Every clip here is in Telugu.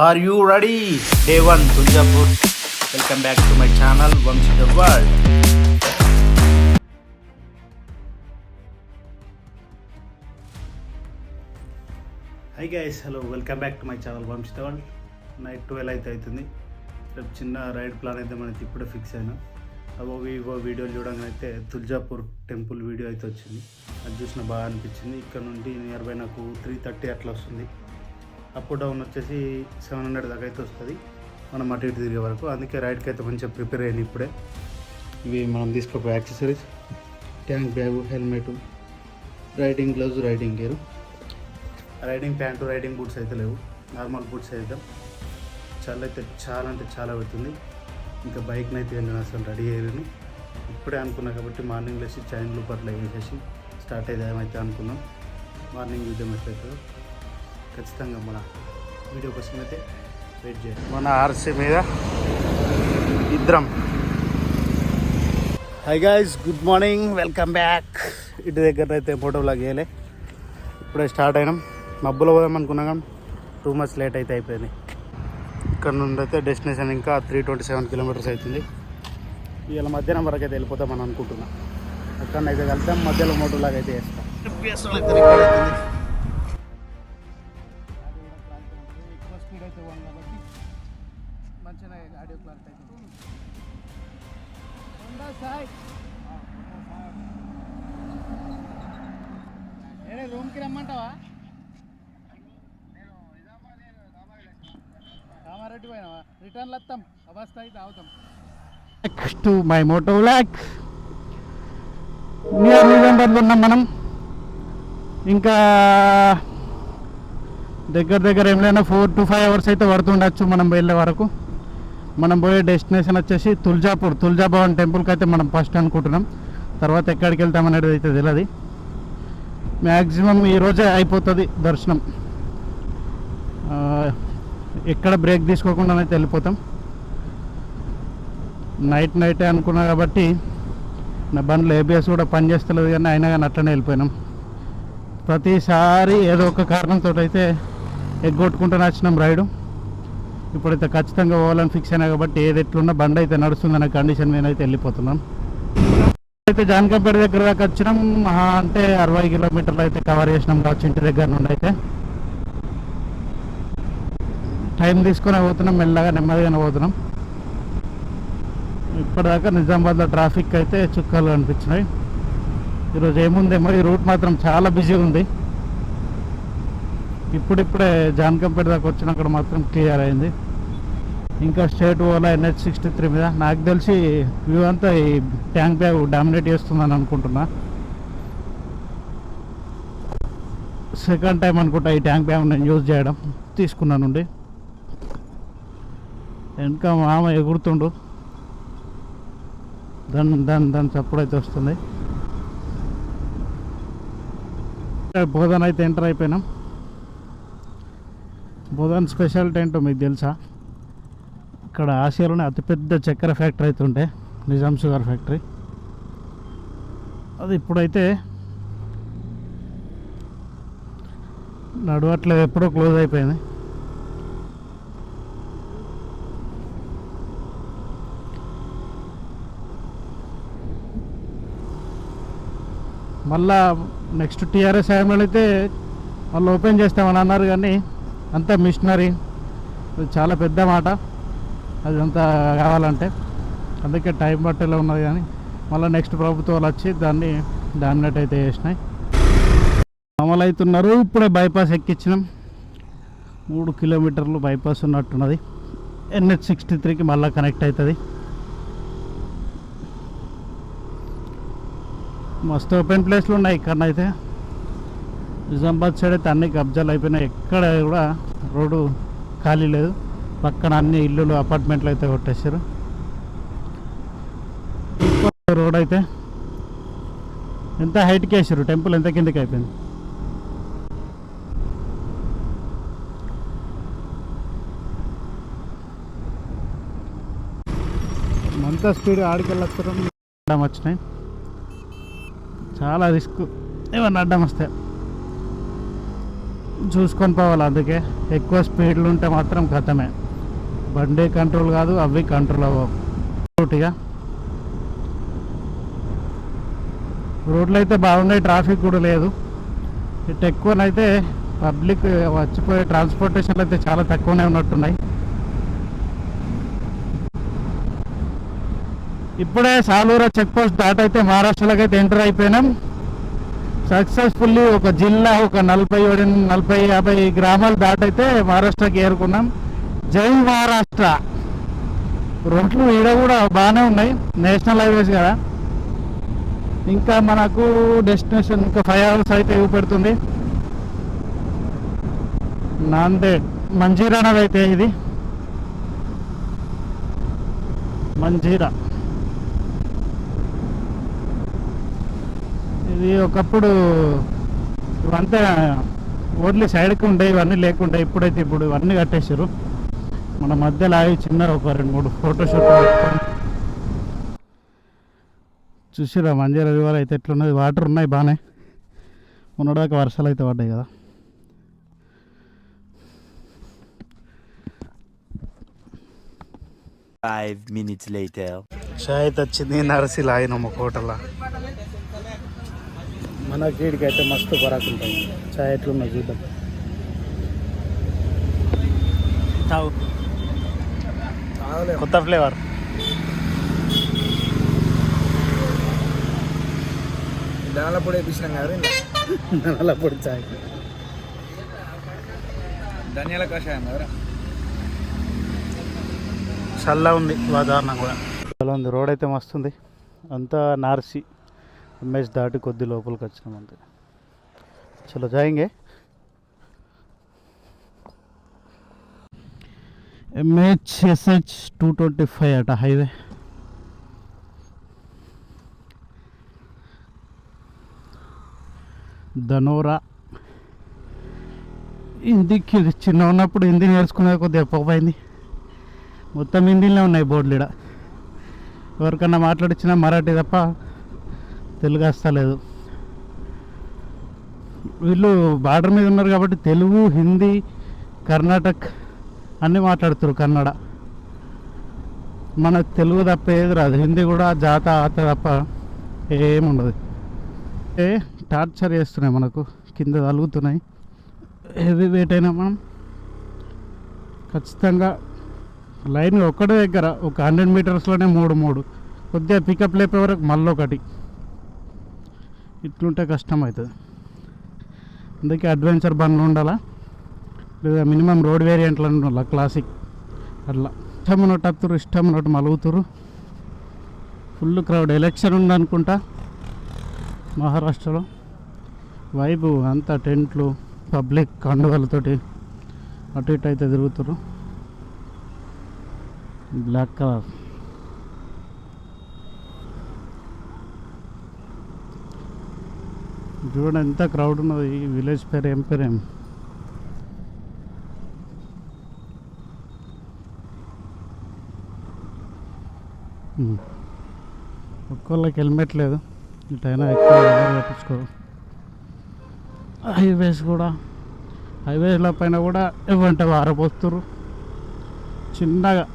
Are you ready? Day 1 Tuljapur. Welcome back to my channel Vamshi the World. Hi guys, hello, welcome back to my channel Vamshi the World. Night 12 అయితే అవుతుంది. రేపు చిన్న రైడ్ ప్లాన్ అయితే మనకి ఇప్పుడే ఫిక్స్ అయినా. అవో వీడియోలు చూడగానే అయితే తుల్జాపూర్ టెంపుల్ వీడియో అయితే వచ్చింది. అది చూసిన బాగా అనిపించింది. ఇక్కడ నుండి నియర్ బై నాకు 3:30 అట్లా వస్తుంది. అప్ డౌన్ వచ్చేసి 700 దాకా అయితే వస్తుంది మనం అటు ఇటు తిరిగే వరకు. అందుకే రైడ్కి అయితే మంచిగా ప్రిపేర్ అయ్యింది ఇప్పుడే. ఇవి మనం తీసుకోపోయే accessories, tank bag, helmet, riding gloves, riding gear, riding pants, riding boots అయితే లేవు, నార్మల్ బూట్స్ అయితే. చాలా అయితే చాలా అంటే చాలా పెడుతుంది. ఇంకా బైక్ని అయితే నేను అసలు రెడీ అయ్యాను ఇప్పుడే అనుకున్నా కాబట్టి మార్నింగ్ లేచి చైన్లు పట్ల వేసేసి స్టార్ట్ అయితే ఏమైతే అనుకున్నాం. మార్నింగ్ యుద్ధం ఎట్లయితుందో ఖచ్చితంగా మన వీడియో కోసం అయితే వెయిట్ చేయాలి. మన ఆర్సీ మీద ఇద్దరం. Hi guys, good morning, welcome back. ఇంటి దగ్గర అయితే ఫోటో బ్లాగ్ వేయలే, ఇప్పుడే స్టార్ట్ అయినాం. మబ్బులో పోదాం అనుకున్నాం, 2 months లేట్ అయితే అయిపోయింది. ఇక్కడ నుండి అయితే డెస్టినేషన్ ఇంకా 327 kilometers అవుతుంది. ఇవాళ మధ్యాహ్నం వరకు అయితే వెళ్ళిపోతామని అనుకుంటున్నాం. అక్కడనైతే వెళ్తాం, మధ్యలో మోటో లాగా అయితే వేస్తాం. స్పీడ్ అయితే కాబట్టి మంచిగా ఆడియో క్లారిటీ అయితే. రూమ్కి రమ్మంటావా? కామారెడ్డి పోయినావా? రిటర్న్లు వస్తాం, అవస్థ అయితే అవుతాం. Next my moto block. Near నవంబర్లో ఉన్నాం మనం. ఇంకా దగ్గర ఏం లేనా 4 to 5 hours అయితే పడుతుండొచ్చు మనం వెళ్ళే వరకు. మనం పోయే డెస్టినేషన్ వచ్చేసి తుల్జాభవన్ టెంపుల్కి అయితే మనం ఫస్ట్ అనుకుంటున్నాం. తర్వాత ఎక్కడికి వెళ్తామనేది అయితే తెలియదు. మ్యాక్సిమం ఈరోజే అయిపోతుంది దర్శనం. ఎక్కడ బ్రేక్ తీసుకోకుండా అయితే వెళ్ళిపోతాం. నైటే అనుకున్నా కాబట్టి నా బండ్లో ఏబిఎస్ కూడా పనిచేస్తలేదు, కానీ అయినా కానీ అట్లనే వెళ్ళిపోయినాం. ప్రతిసారి ఏదో ఒక కారణంతో అయితే ఎగ్గొట్టుకుంటూ వచ్చినాం రైడు. ఇప్పుడైతే ఖచ్చితంగా పోవాలని ఫిక్స్ అయినా కాబట్టి ఏది ఎట్లున్నా బండి అయితే నడుస్తుందనే కండిషన్ మీద అయితే వెళ్ళిపోతున్నాం. అయితే జాన్కంపేట దగ్గర దాకా వచ్చినాం. అంటే 60 kilometers అయితే కవర్ చేసినాం కావచ్చు ఇంటి దగ్గర నుండి. అయితే టైం తీసుకొని పోతున్నాం, మెల్లగా నెమ్మదిగానే పోతున్నాం. ఇప్పటిదాకా నిజామాబాద్లో ట్రాఫిక్ అయితే చుక్కలు కనిపించినాయి. ఈరోజు ఏముందేమో, ఈ రూట్ మాత్రం చాలా బిజీ ఉంది. ఇప్పుడిప్పుడే జాన్కంపేట దాకా వచ్చినక్కడ మాత్రం క్లియర్ అయింది. ఇంకా స్టేట్ పోవాలా NH63 మీద. నాకు తెలిసి వ్యూ అంతా ఈ ట్యాంక్ బ్యాగ్ డామినేట్ చేస్తుందని అనుకుంటున్నా. సెకండ్ టైం అనుకుంటా ఈ ట్యాంక్ బ్యాగ్ నేను యూజ్ చేయడం, తీసుకున్నా నుండి. వెనక మామ ఎగురుతుండు, దాని చప్పుడైతే వస్తుంది. బోధన్ అయితే ఎంటర్ అయిపోయినాం. బోధన్ స్పెషాలిటీ ఏంటో మీకు తెలుసా? ఇక్కడ ఆసియాలోనే అతిపెద్ద చక్కెర ఫ్యాక్టరీ అయితే ఉంటే, నిజాం షుగర్ ఫ్యాక్టరీ. అది ఇప్పుడైతే నడవట్లేదు, ఎప్పుడో క్లోజ్ అయిపోయింది. మళ్ళా నెక్స్ట్ టీఆర్ఎస్ హయాంలో అయితే వాళ్ళు ఓపెన్ చేస్తామని అన్నారు, కానీ అంతా మిషనరీ, చాలా పెద్ద మాట అది అంతా కావాలంటే. అందుకే టైం పట్టేలా ఉన్నది. కానీ మళ్ళీ నెక్స్ట్ ప్రభుత్వాలు వచ్చి దాన్ని డామినేట్ అయితే చేసినాయి. అమలు అవుతున్నారు. ఇప్పుడే బైపాస్ ఎక్కించినాం. 3 kilometers బైపాస్ ఉన్నట్టున్నది. NH63కి మళ్ళీ కనెక్ట్ అవుతుంది. మస్తు ఓపెన్ ప్లేస్లు ఉన్నాయి ఇక్కడనైతే. నిజామాబాద్ సైడ్ అయితే అన్ని కబ్జాలు అయిపోయినాయి, ఎక్కడ కూడా రోడ్డు ఖాళీ లేదు. పక్కన అన్ని ఇల్లులు, అపార్ట్మెంట్లు అయితే కొట్టేశారు. రోడ్ అయితే ఎంత హైట్కి వేసారు, టెంపుల్ ఎంత కిందకి అయిపోయింది. అంత స్పీడ్ ఆడికెళ్ళొస్తారు. వచ్చినాయి, చాలా రిస్క్ ఏమన్నా అడ్డం వస్తే. చూసుకొని పోవాలి. అందుకే ఎక్కువ స్పీడ్లు ఉంటే మాత్రం కథమే, బండి కంట్రోల్ కాదు, అవి కంట్రోల్ అవ్వవు. పూర్తిగా రోడ్లు అయితే బాగున్నాయి, ట్రాఫిక్ కూడా లేదు. ఇటు ఎక్కువనైతే పబ్లిక్ వచ్చిపోయే ట్రాన్స్పోర్టేషన్లు అయితే చాలా తక్కువనే ఉన్నట్టున్నాయి. ఇప్పుడే సాలూరా చెక్ పోస్ట్ దాటైతే మహారాష్ట్రలోకి అయితే ఎంటర్ అయిపోయినాం సక్సెస్ఫుల్లీ. ఒక జిల్లా ఒక 40-50 గ్రామాలు దాటైతే మహారాష్ట్రకి ఏరుకున్నాం. జై మహారాష్ట్ర. రోడ్లు ఈడ కూడా బాగానే ఉన్నాయి, నేషనల్ హైవేస్ కదా. ఇంకా మనకు డెస్టినేషన్ ఇంకా 5 hours అయితే చూపెడుతుంది. నాందేడ్ మంజీరా అనేది అయితే ఇది మంజీరా. ఇది ఒకప్పుడు ఇవంతా ఓన్లీ సైడ్కి ఉండే, ఇవన్నీ లేకుండా ఇప్పుడైతే ఇప్పుడు ఇవన్నీ కట్టేసారు. మన మధ్యలో ఆగి చిన్న ఒక 2-3 ఫోటోషూట్ పెట్టుకొని చూసిరా మంజీరా రివర్ అయితే ఎట్లున్నది. వాటర్ ఉన్నాయి బాగానే, ఉన్నదాకా వర్షాలు అయితే పడ్డాయి కదా. Five minutes later. చాయ్ అయితే వచ్చింది, నరసిల్ ఆయన ఒక హోటల్లో. మన గీడికి అయితే మస్తు పరాకు ఉంటుంది. చాయ్ ఎట్లున్నా చూద్దాం. కొత్త ఫ్లేవర్. ధనాల పొడి వేపించినాం కదా, ధనాల పొడి చాయ్, ధనియాల కషాయం కదా. చల్ల ఉంది వాతావరణం కూడా, చాలా ఉంది. రోడ్ అయితే మస్తుంది, అంతా నార్సి ఎంఎస్ దాటి కొద్ది లోపలికి వచ్చినాం అంతే. చలో జాయింగే. MHSH 225 అట హైవే. ధనోరా. హిందీకి చిన్న ఉన్నప్పుడు హిందీ నేర్చుకునే కొద్దిగా పోయింది. మొత్తం హిందీలో ఉన్నాయి బోర్డులు ఇక్కడ. ఎవరికన్నా మాట్లాడించినా మరాఠీ తప్ప తెలుగు వస్తలేదు. వీళ్ళు బార్డర్ మీద ఉన్నారు కాబట్టి తెలుగు, హిందీ, కర్ణాటక్ అన్నీ మాట్లాడుతారు. కన్నడ మనకు తెలుగు తప్ప ఏది రాదు. హిందీ కూడా జాత ఆత తప్ప ఏముండదు. టార్చర్ చేస్తున్నాయి, మనకు కింద తలుగుతున్నాయి. హెవీ వెయిట్ అయినా మనం ఖచ్చితంగా లైన్ ఒక్కటే దగ్గర ఒక 100 మీటర్స్లోనే 3 కొద్దిగా పికప్ లేపే వరకు మళ్ళీ ఒకటి. ఇట్లుంటే కష్టం అవుతుంది. అందుకే అడ్వెంచర్ బండ్లు ఉండాలా, లేదా మినిమం రోడ్ వేరియంట్లు ఉండాలి క్లాసిక్. అట్లా ఇష్టం ఉన్నట్టు అత్తురు, ఇష్టం ఉన్నట్టు మలుగుతురు. Full crowd. ఎలక్షన్ ఉందనుకుంటా మహారాష్ట్రలో. వైబు అంతా టెంట్లు, పబ్లిక్ కండువలతోటి అటు ఇటు అయితే తిరుగుతారు. Black colour. చూడండి ఎంత క్రౌడ్ ఉన్నది. ఈ విలేజ్ పేరు ఏం పేరేం ఒక్కోళ్ళకి హెల్మెట్ లేదు, ఇటైనా ఎక్కువ పట్టించుకోరు. హైవేస్ కూడా, హైవేస్ల పైన కూడా ఇవ్వంటే వారపోతురు చిన్నగా.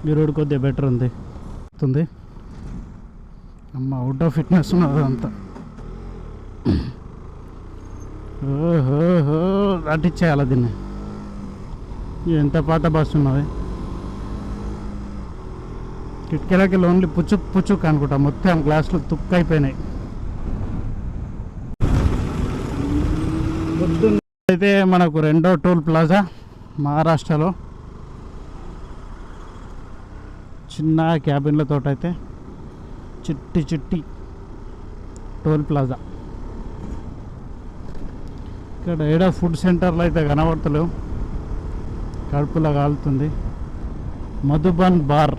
ఈ రోడ్ కొద్దిగా బెటర్ ఉంది. అమ్మ అవుట్ ఆఫ్ ఫిట్నెస్ ఉన్నది అంతా. ఓహో అట్టిచ్చేయాలి దీన్ని. ఎంత పాత బస్సు ఉన్నది. కిటికీలకి ఓన్లీ పుచ్చుక్ అనుకుంటా, మొత్తం గ్లాసులు తుక్కైపోయినాయి. పొద్దున్న అయితే మనకు రెండో టోల్ ప్లాజా మహారాష్ట్రలో. చిన్న క్యాబిన్లతో అయితే చిట్టి టోల్ ప్లాజా. ఇక్కడ ఏడా ఫుడ్ సెంటర్లో అయితే కనబడతలేవు, కడుపులో కాలుతుంది. మధుబన్ బార్.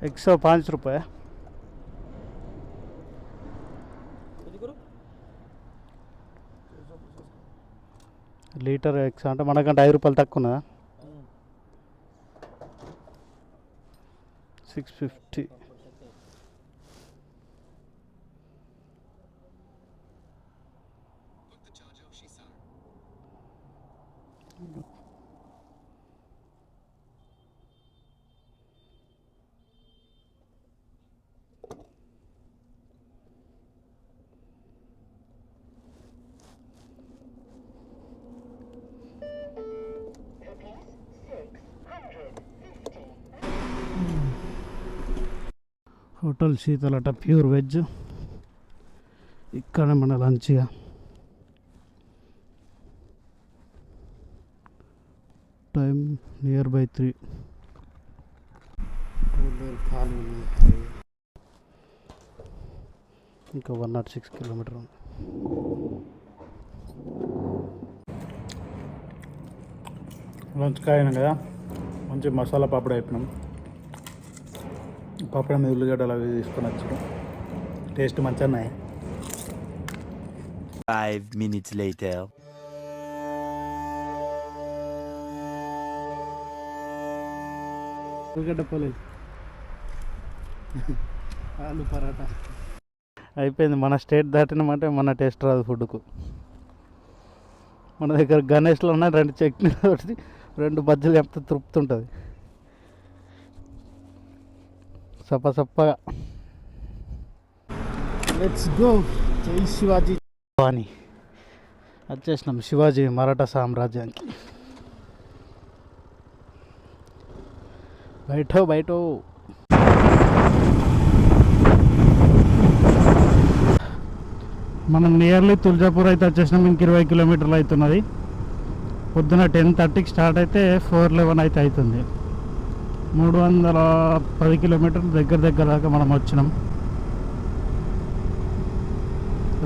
₹105 లీటర్ ఎక్స్ అంటే మనకంటే ₹5 తక్కువ ఉన్నదా? 650. హోటల్ శీతలట ప్యూర్ వెజ్. ఇక్కడ మన లంచ్గా టైం నియర్ బై 3. ఖాళీ ఉన్నాయి. ఇంకా 106 కిలోమీటర్ ఉంది. లంచ్ కాయను కదా, మంచి మసాలా పాపడ అయిపోయినాం. పాపడ మీద ఉల్లిగడ్డలు అవి తీసుకొని వచ్చాడు. టేస్ట్ మంచిగా ఉన్నాయి. 5 minutes later. ఉల్లిగడ్డ పోలేదు, ఆలు పరాటా అయిపోయింది. మన స్టేట్ దాటినమంటే మన టేస్ట్ రాదు ఫుడ్కు. మన దగ్గర గణేష్లో ఉన్న 2 చట్నీ తోటి 2 బజ్జీలు చెప్తే తృప్తి ఉంటుంది. సప్పగా లెట్స్ గో. జై శివాజీ అని వచ్చేసినాం శివాజీ మరాఠా సామ్రాజ్యానికి. బయట మనం నియర్లీ తుల్జాపూర్ అయితే వచ్చేసినాం. ఇంక 20 కిలోమీటర్లు అవుతున్నది. పొద్దున 10:30కి స్టార్ట్ అయితే 4:11 అయితే అవుతుంది. 310 కిలోమీటర్లు దగ్గర దాకా మనం వచ్చినాం.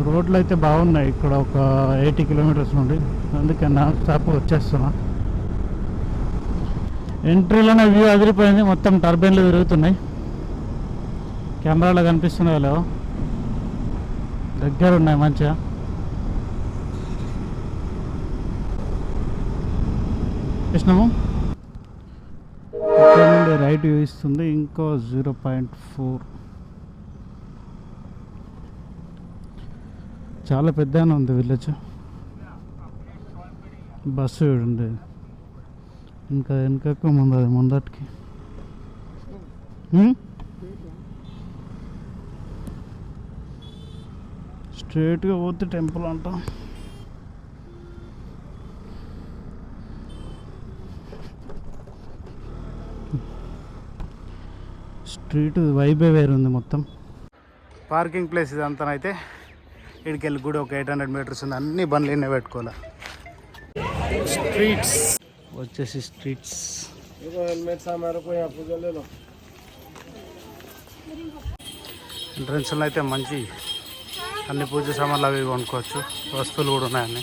రోడ్లు అయితే బాగున్నాయి ఇక్కడ ఒక 80 కిలోమీటర్స్ నుండి, అందుకే నాన్ స్టాప్ వచ్చేస్తున్నా. ఎంట్రీలోనే వ్యూ అదిరిపోయింది. మొత్తం టర్బైన్లు తిరుగుతున్నాయి. కెమెరాలో కనిపిస్తున్నాయో లేవో, దగ్గర ఉన్నాయి మంచిగా. చూసినాము. ఇక్కడ నుండి రైట్ వ్యూ ఇస్తుంది. ఇంకో 0.4. చాలా పెద్దగానే ఉంది విలేజ్. బస్సు చూడండి, ఇంకా వెనకకు ముందటికి. స్ట్రైట్గా పోతే టెంపుల్ అంట. స్ట్రీట్ వైబే వేరుంది మొత్తం. పార్కింగ్ ప్లేస్ ఇదంతా అయితే ఇక్కడికి వెళ్ళి కూడా ఒక 800 మీటర్స్ ఉంది. అన్ని బండ్లు ఎన్నే పెట్టుకోవాలి. స్ట్రీట్స్ వచ్చేసి స్ట్రీట్స్. ఎంట్రన్స్లో అయితే మంచి అన్ని పూజ సామాన్లు అవి కొనుక్కోవచ్చు. వస్తువులు కూడా ఉన్నాయన్నీ.